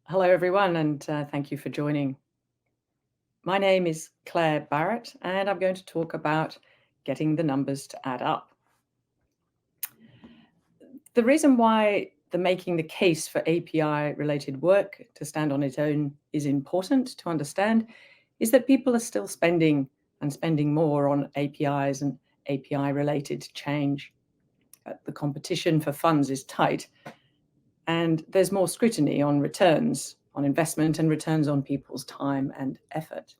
Hello, everyone, and thank you for joining. My name is Claire Barrett, and I'm going to talk about getting the numbers to add up. The reason why making the case for API-related work to stand on its own is important to understand is that people are still spending more on APIs and API-related change. The competition for funds is tight, and there's more scrutiny on returns on investment and returns on people's time and effort.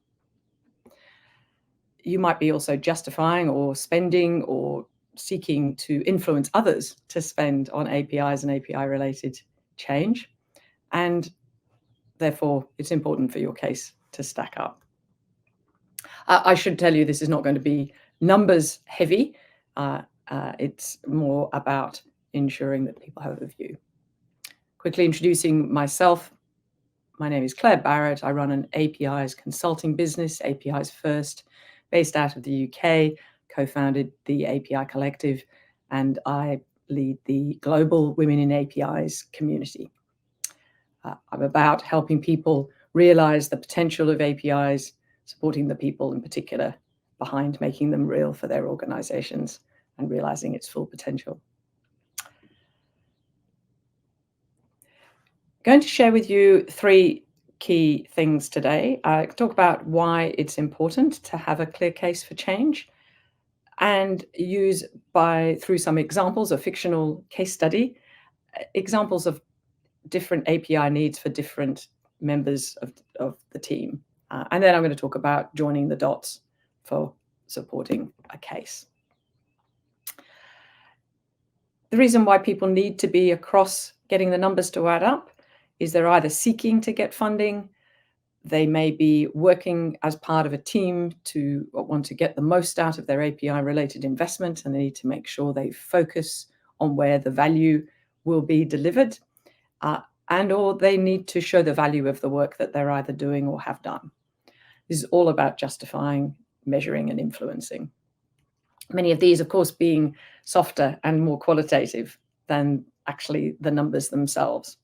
You might be also justifying or spending or seeking to influence others to spend on APIs and API-related change, and therefore it's important for your case to stack up. I should tell you this is not going to be numbers heavy. It's more about ensuring that people have a view. Quickly introducing myself. My name is Claire Barrett. I run an APIs consulting business, APIsFirst, based out of the UK, co-founded the API Collective, and I lead the global Women in APIs community. I'm about helping people realize the potential of APIs, supporting the people in particular behind making them real for their organizations and realizing its full potential. Going to share with you three key things today. I talk about why it's important to have a clear case for change and use through some examples, a fictional case study, examples of different API needs for different members of the team. And then I'm going to talk about joining the dots for supporting a case. The reason why people need to be across getting the numbers to add up is they're either seeking to get funding, they may be working as part of a team to want to get the most out of their API-related investment, and they need to make sure they focus on where the value will be delivered, and/or they need to show the value of the work that they're either doing or have done. This is all about justifying, measuring, and influencing. Many of these, of course, being softer and more qualitative than actually the numbers themselves.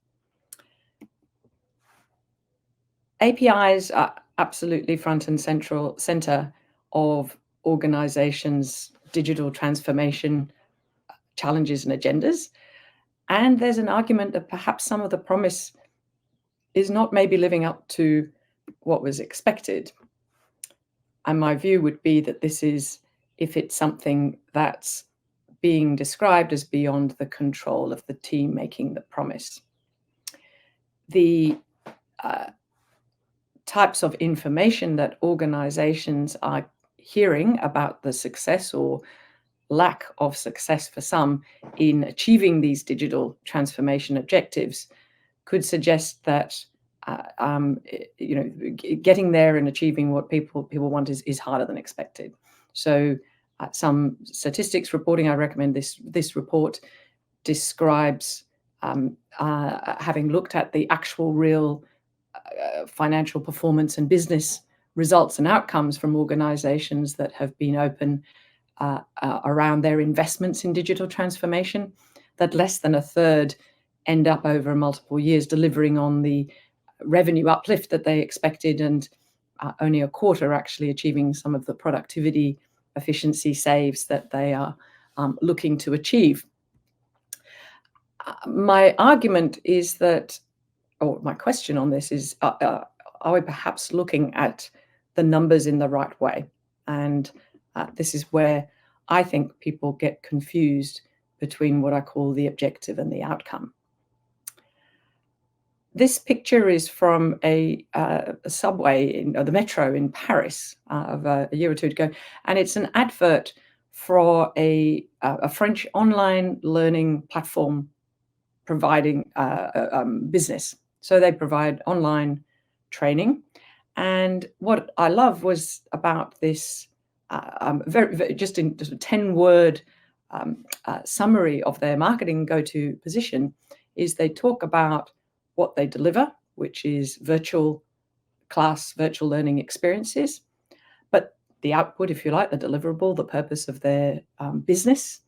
APIs are absolutely front and center of organizations' digital transformation challenges and agendas. And there's an argument that perhaps some of the promise is not maybe living up to what was expected. And my view would be that this is, if it's something that's being described as beyond the control of the team making the promise. The types of information that organizations are hearing about the success or lack of success for some in achieving these digital transformation objectives could suggest that getting there and achieving what people want is harder than expected. So some statistics reporting, I recommend this report describes having looked at the actual real financial performance and business results and outcomes from organizations that have been open around their investments in digital transformation, that less than a third end up over multiple years delivering on the revenue uplift that they expected, and only a quarter actually achieving some of the productivity efficiency saves that they are looking to achieve. My argument is that, or my question on this is, are we perhaps looking at the numbers in the right way? And this is where I think people get confused between what I call the objective and the outcome. This picture is from a subway, or the metro in Paris of a year or two ago, and it's an advert for a French online learning platform providing business. So they provide online training. And what I love was about this very just in just a 10-word summary of their marketing go-to position is they talk about what they deliver, which is virtual learning experiences, but the output, if you like, the deliverable, the purpose of their business,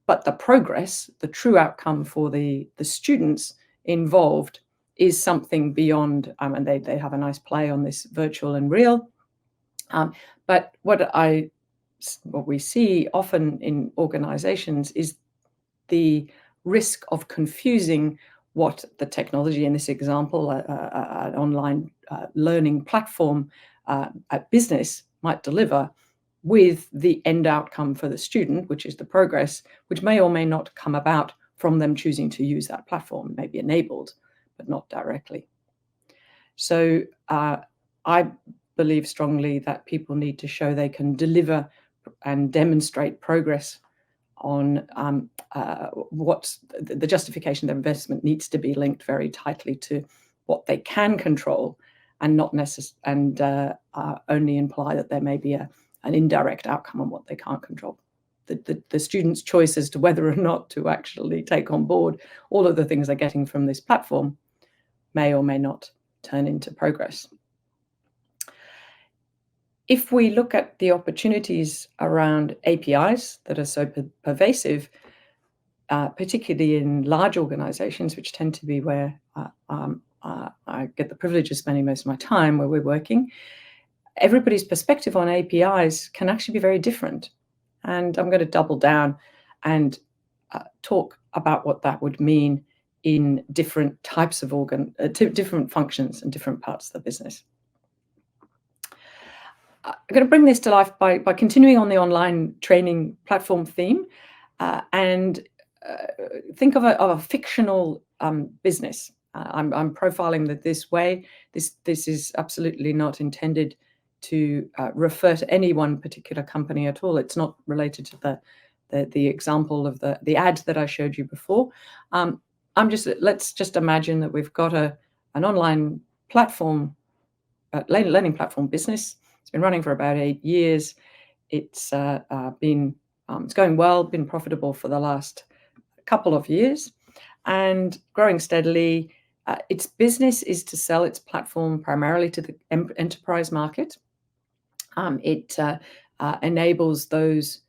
but the progress, the true outcome for the students involved is something beyond, and they have a nice play on this virtual and real. But what we see often in organizations is the risk of confusing what the technology, in this example, an online learning platform at business might deliver, with the end outcome for the student, which is the progress, which may or may not come about from them choosing to use that platform, may be enabled, but not directly. So I believe strongly that people need to show they can deliver and demonstrate progress on what the justification of investment needs to be linked very tightly to what they can control, and not only imply that there may be an indirect outcome on what they can't control. The student's choice as to whether or not to actually take on board all of the things they're getting from this platform may or may not turn into progress. If we look at the opportunities around APIs that are so pervasive, particularly in large organizations, which tend to be where I get the privilege of spending most of my time, where we're working, everybody's perspective on APIs can actually be very different. And I'm going to double down and talk about what that would mean in different types of different functions and different parts of the business. I'm going to bring this to life by continuing on the online training platform theme, and think of a fictional business. I'm profiling that this way. This is absolutely not intended to refer to any one particular company at all. It's not related to the example of the ad that I showed you before. Let's just imagine that we've got an online platform, learning platform business. It's been running for about 8 years. It's going well, been profitable for the last couple of years, and growing steadily. Its business is to sell its platform primarily to the enterprise market. It enables those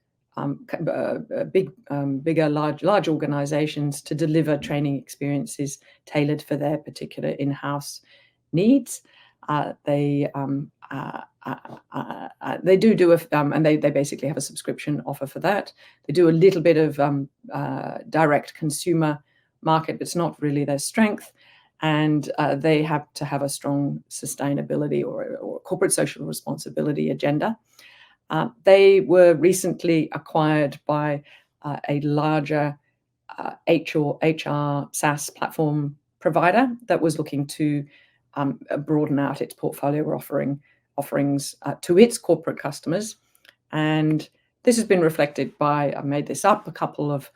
bigger, large organizations to deliver training experiences tailored for their particular in-house needs. They do and they basically have a subscription offer for that. They do a little bit of direct consumer market, but it's not really their strength. And they have to have a strong sustainability or corporate social responsibility agenda. They were recently acquired by a larger HR SaaS platform provider that was looking to broaden out its portfolio offerings to its corporate customers. And this has been reflected by, I made this up, a couple of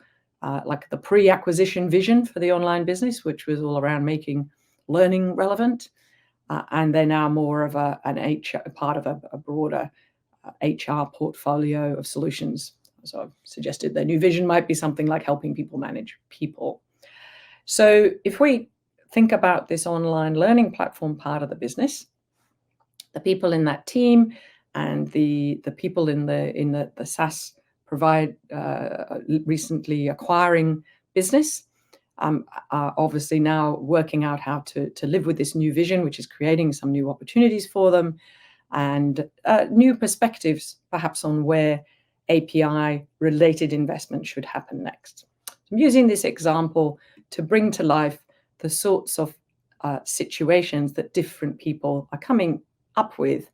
like the pre-acquisition vision for the online business, which was all around making learning relevant. And they're now more of part of a broader HR portfolio of solutions. So I've suggested their new vision might be something like helping people manage people. So if we think about this online learning platform part of the business, the people in that team and the people in the SaaS provide recently acquiring business are obviously now working out how to live with this new vision, which is creating some new opportunities for them and new perspectives perhaps on where API related investment should happen next. I'm using this example to bring to life the sorts of situations that different people are coming up with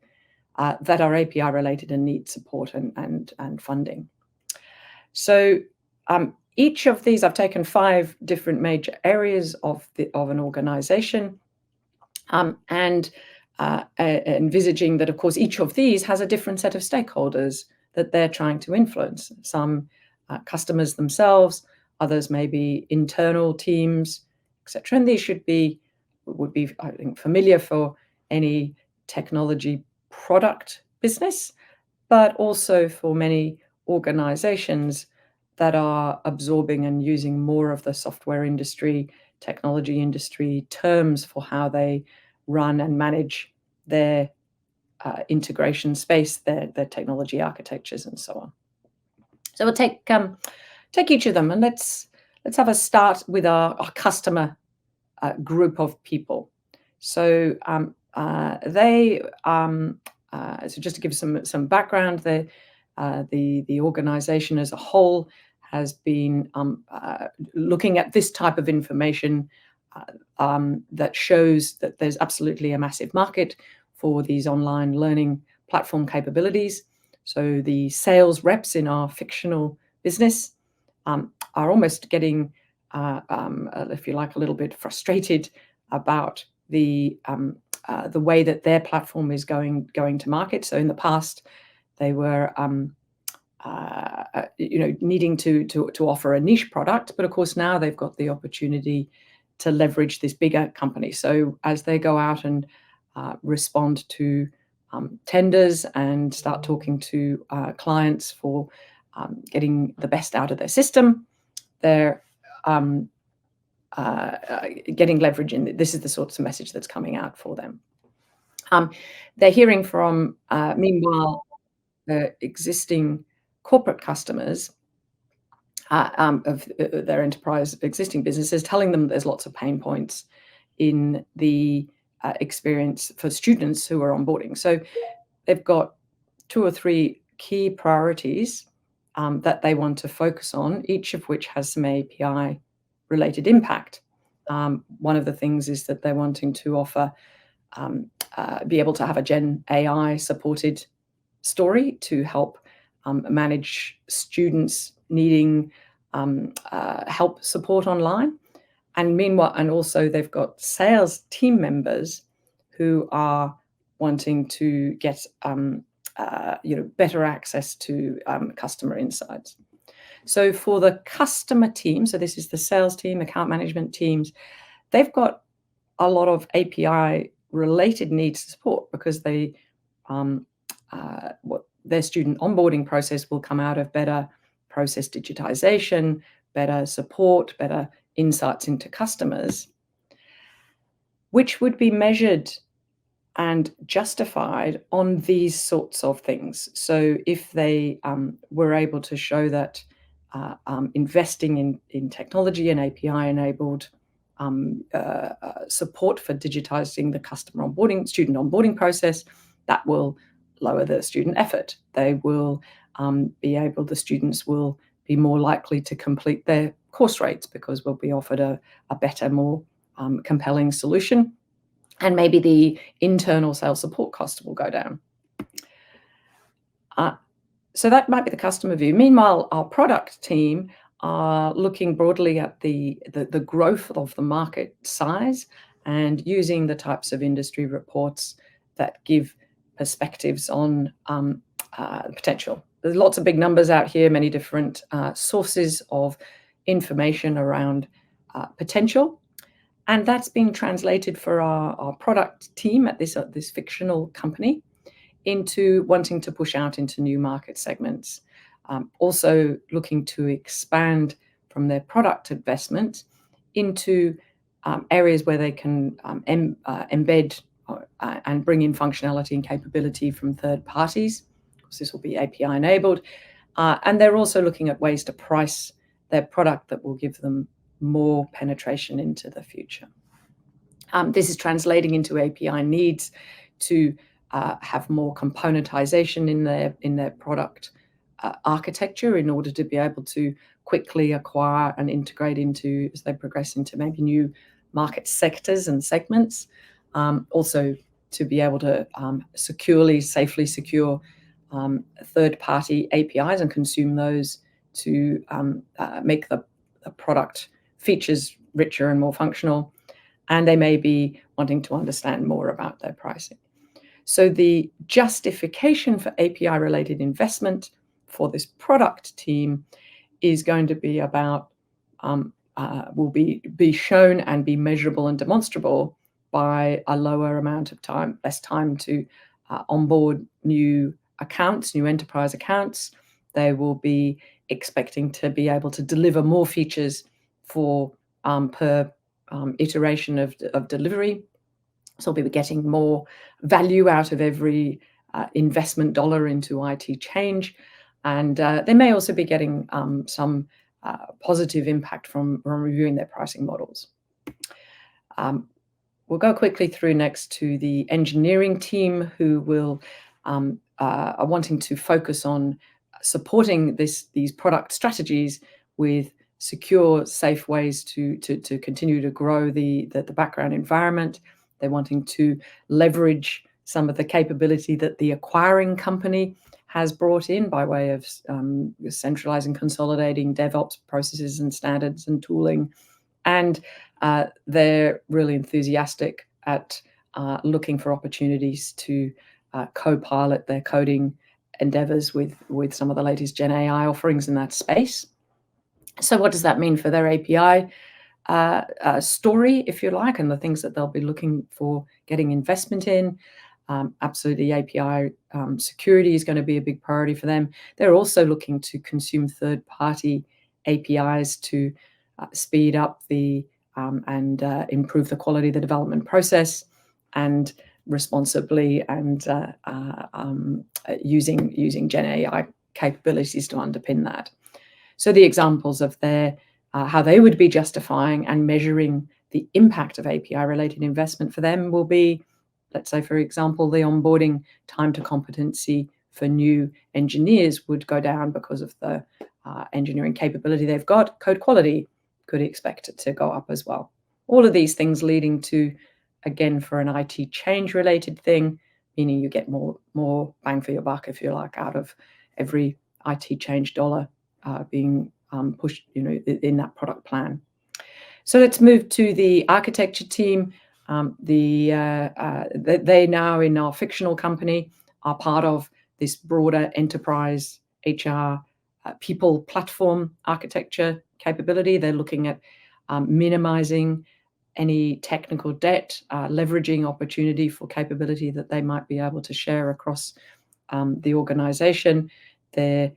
that are API related and need support and funding. So each of these, I've taken 5 different major areas of an organization, and envisaging that, of course, each of these has a different set of stakeholders that they're trying to influence. Some customers themselves, others maybe internal teams, etc. And these would be, I think, familiar for any technology product business, but also for many organizations that are absorbing and using more of the software industry, technology industry terms for how they run and manage their integration space, their technology architectures, and so on. So we'll take each of them, and let's have a start with our customer group of people. So so just to give some background, the organization as a whole has been looking at this type of information that shows that there's absolutely a massive market for these online learning platform capabilities. So the sales reps in our fictional business are almost getting, if you like, a little bit frustrated about the way that their platform is going to market. So in the past, they were needing to offer a niche product, but of course now they've got the opportunity to leverage this bigger company. So as they go out and respond to tenders and start talking to clients for getting the best out of their system, they're getting leverage in. This is the sorts of message that's coming out for them. They're hearing from, meanwhile, the existing corporate customers of their enterprise existing businesses, telling them there's lots of pain points in the experience for students who are onboarding. So they've got 2 or 3 key priorities that they want to focus on, each of which has some API related impact. One of the things is that they're wanting to offer, be able to have a Gen AI supported story to help manage students needing help support online. And meanwhile, and also they've got sales team members who are wanting to get better access to customer insights. So for the customer team, so this is the sales team, account management teams, they've got a lot of API related needs to support because they their student onboarding process will come out of better process digitization, better support, better insights into customers, which would be measured and justified on these sorts of things. So if they were able to show that investing in technology and API-enabled support for digitizing the student onboarding process, that will lower the student effort. The students will be more likely to complete their course rates because we'll be offered a better, more compelling solution. And maybe the internal sales support cost will go down. So that might be the customer view. Meanwhile, our product team are looking broadly at the growth of the market size and using the types of industry reports that give perspectives on potential. There's lots of big numbers out here, many different sources of information around potential. And that's being translated for our product team at this fictional company into wanting to push out into new market segments. Also looking to expand from their product investment into areas where they can embed and bring in functionality and capability from third parties. Of course, this will be API enabled. And they're also looking at ways to price their product that will give them more penetration into the future. This is translating into API needs to have more componentization in their product architecture in order to be able to quickly acquire and integrate into, as they progress into maybe new market sectors and segments. Also to be able to safely secure third-party APIs and consume those to make the product features richer and more functional. And they may be wanting to understand more about their pricing. So the justification for API-related investment for this product team is going to be about, will be shown and be measurable and demonstrable by a lower amount of time, less time to onboard new accounts, new enterprise accounts. They will be expecting to be able to deliver more features for per iteration of delivery. So we'll be getting more value out of every investment dollar into IT change. And they may also be getting some positive impact from reviewing their pricing models. We'll go quickly through next to the engineering team, who will are wanting to focus on supporting these product strategies with secure, safe ways to continue to grow the background environment. They're wanting to leverage some of the capability that the acquiring company has brought in by way of centralizing, consolidating DevOps processes and standards and tooling. And they're really enthusiastic at looking for opportunities to co-pilot their coding endeavors with some of the latest Gen AI offerings in that space. So what does that mean for their API story, if you like, and the things that they'll be looking for getting investment in? Absolutely, API security is going to be a big priority for them. They're also looking to consume third-party APIs to speed up the and improve the quality of the development process, and responsibly and using Gen AI capabilities to underpin that. So the examples of their how they would be justifying and measuring the impact of API-related investment for them will be, let's say, for example, the onboarding time to competency for new engineers would go down because of the engineering capability they've got. Code quality could expect it to go up as well. All of these things leading to, again, for an IT change-related thing, meaning you get more bang for your buck, if you like, out of every IT change dollar being pushed, in that product plan. So let's move to the architecture team. They now, in our fictional company, are part of this broader enterprise HR people platform architecture capability. They're looking at minimizing any technical debt, leveraging opportunity for capability that they might be able to share across the organization. They're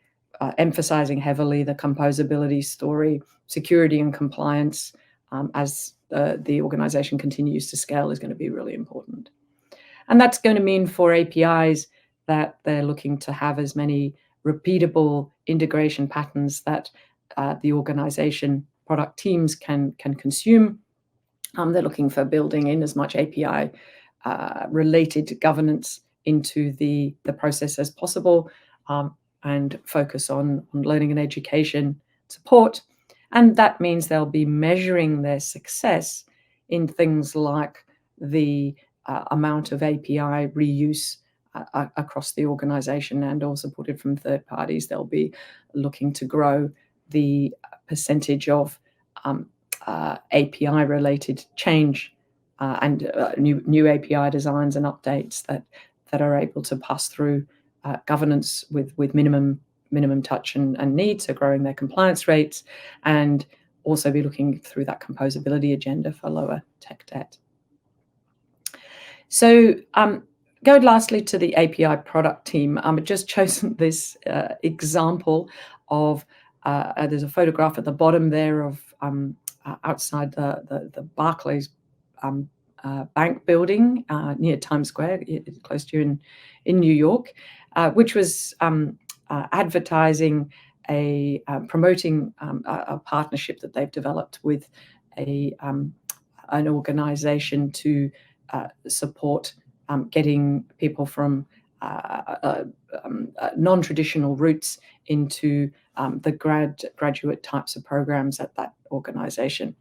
emphasizing heavily the composability story, security and compliance, as the organization continues to scale, is going to be really important. And that's going to mean for APIs that they're looking to have as many repeatable integration patterns that the organization product teams can consume. They're looking for building in as much API related governance into the process as possible, and focus on learning and education support. And that means they'll be measuring their success in things like the amount of API reuse across the organization, and all supported from third parties. They'll be looking to grow the percentage of API-related change and new API designs and updates that are able to pass through governance with minimum touch and need, so growing their compliance rates, and also be looking through that composability agenda for lower tech debt. So go lastly to the API product team. I've just chosen this example of, there's a photograph at the bottom there of outside the Barclays bank building near Times Square, close to you in New York, which was advertising promoting a partnership that they've developed with an organization to support getting people from non-traditional routes into the graduate types of programs at that organization.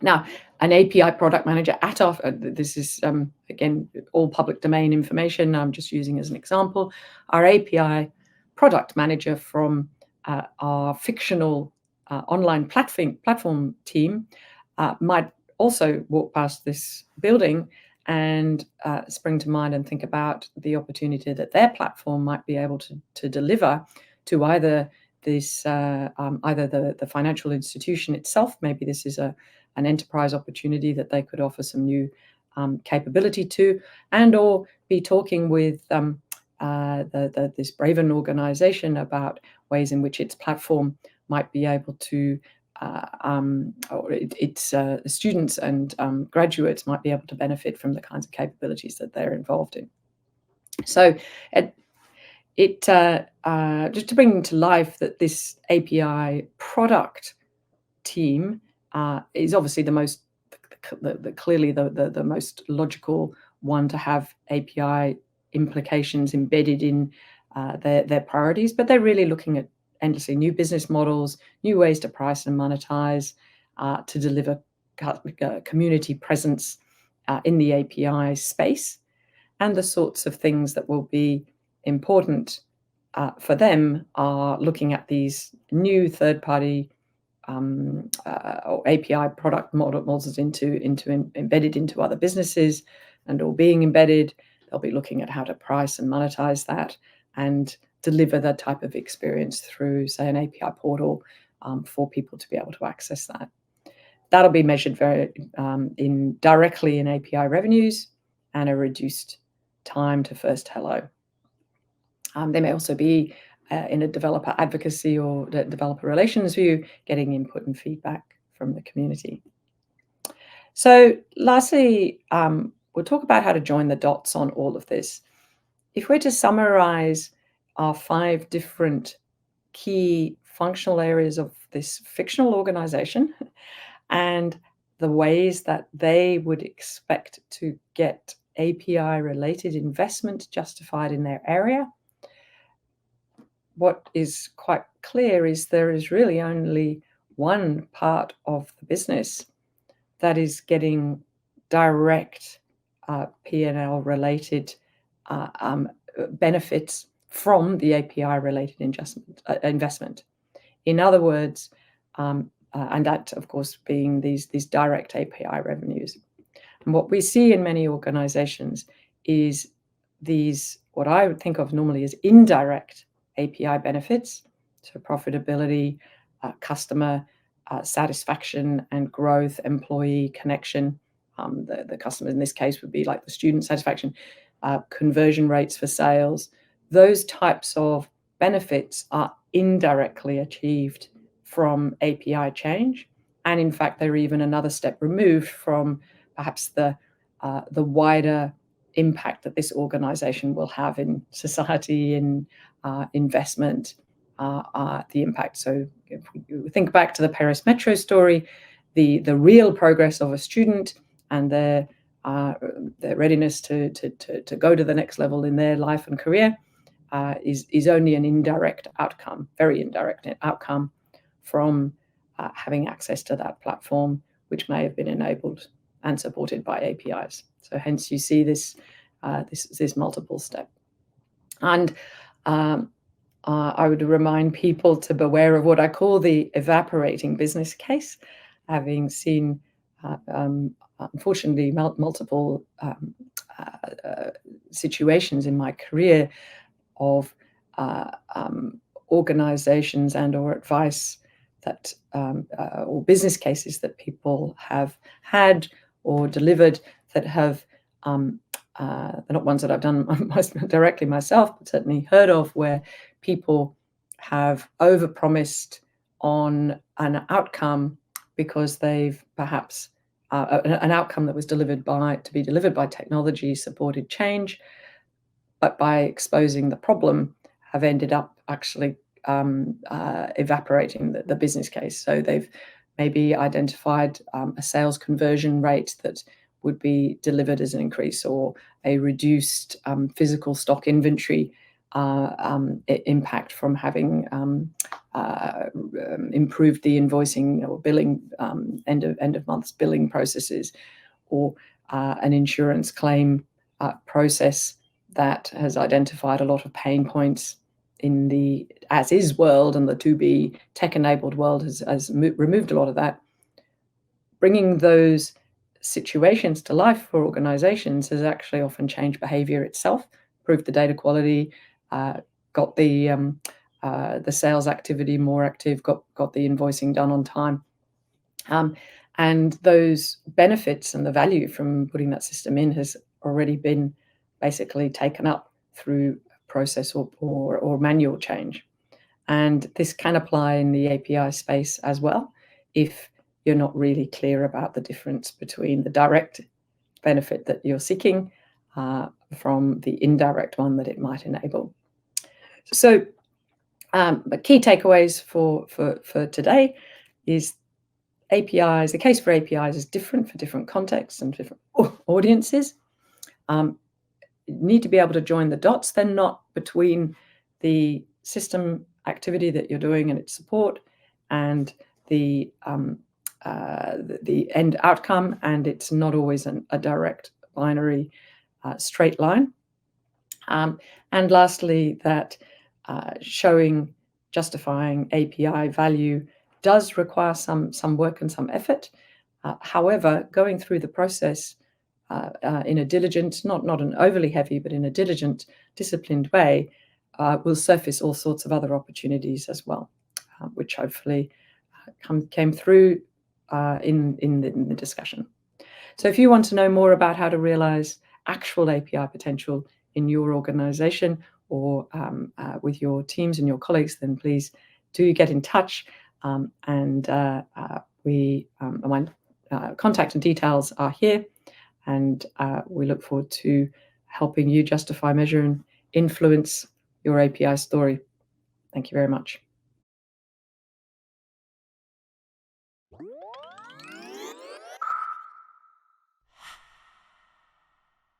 Now, an API product manager at our, this is, again, all public domain information, I'm just using as an example, our API product manager from our fictional online platform team might also walk past this building and spring to mind and think about the opportunity that their platform might be able to deliver to either this, either the financial institution itself. Maybe this is an enterprise opportunity that they could offer some new capability to, and or be talking with this Braven organization about ways in which its platform might be able to, or its students and graduates might be able to benefit from the kinds of capabilities that they're involved in. So just to bring to life that this API product team is obviously the clearly the most logical one to have API implications embedded in their priorities, but they're really looking at endlessly new business models, new ways to price and monetize, to deliver community presence in the API space, and the sorts of things that will be important for them are looking at these new third-party or API product models embedded into other businesses and or being embedded. They'll be looking at how to price and monetize that and deliver that type of experience through, say, an API portal for people to be able to access that. That'll be measured directly in API revenues and a reduced time to first hello. They may also be in a developer advocacy or developer relations view, getting input and feedback from the community. So lastly, we'll talk about how to join the dots on all of this. If we're to summarize our 5 different key functional areas of this fictional organization and the ways that they would expect to get API-related investment justified in their area, what is quite clear is there is really only one part of the business that is getting direct P&L related benefits from the API related investment. In other words, and that of course being these direct API revenues. And what we see in many organizations is these, what I would think of normally as indirect API benefits, so profitability, customer satisfaction and growth, employee connection. The customer in this case would be like the student satisfaction, conversion rates for sales. Those types of benefits are indirectly achieved from API change, and in fact they're even another step removed from perhaps the wider impact that this organization will have in society, in investment, the impact. So if we think back to the Paris Metro story, the real progress of a student and their readiness to go to the next level in their life and career is only an indirect outcome, very indirect outcome from having access to that platform, which may have been enabled and supported by APIs. So hence you see this multiple step. And I would remind people to beware of what I call the evaporating business case, having seen, unfortunately, multiple situations in my career of organizations and or advice that or business cases that people have had or delivered that have they're not ones that I've done directly myself, but certainly heard of, where people have overpromised on an outcome because they've perhaps an outcome that was to be delivered by technology supported change, but by exposing the problem have ended up actually evaporating the business case. So they've maybe identified a sales conversion rate that would be delivered as an increase, or a reduced physical stock inventory impact from having improved the invoicing or billing end of months billing processes, or an insurance claim process that has identified a lot of pain points in the as-is world, and the to-be tech-enabled world has removed a lot of that. Bringing those situations to life for organizations has actually often changed behavior itself, improved the data quality, got the sales activity more active, got the invoicing done on time. And those benefits and the value from putting that system in has already been basically taken up through process or manual change. And this can apply in the API space as well, if you're not really clear about the difference between the direct benefit that you're seeking from the indirect one that it might enable. So the key takeaways for today is APIs, the case for APIs is different for different contexts and different audiences. You need to be able to join the dots, then not between the system activity that you're doing and its support and the end outcome, and it's not always a direct binary straight line. And lastly, that justifying API value does require some work and some effort. However, going through the process in a diligent, not an overly heavy, but in a diligent, disciplined way, will surface all sorts of other opportunities as well, which hopefully came through in the discussion. So if you want to know more about how to realize actual API potential in your organization or with your teams and your colleagues, then please do get in touch. My contact and details are here, and we look forward to helping you justify, measure, and influence your API story. Thank you very much.